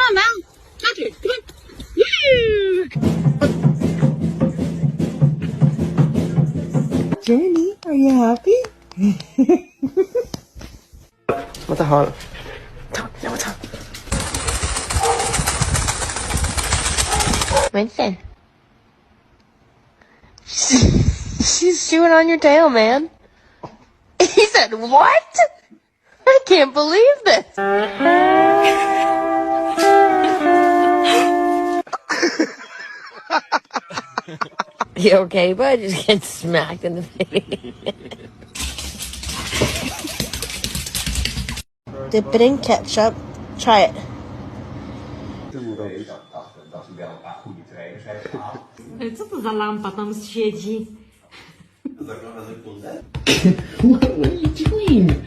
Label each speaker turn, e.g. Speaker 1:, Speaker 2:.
Speaker 1: on now. Patrick, come on.
Speaker 2: Jenny, are you happy?
Speaker 3: または山ちゃん
Speaker 4: Winston. She's chewing on your tail, man. He said, what? I can't believe this. You okay, bud? Just get smacked in the face. Dip it in ketchup. Try it.
Speaker 1: Co to za lampa tam siedzi?
Speaker 3: What are you doing?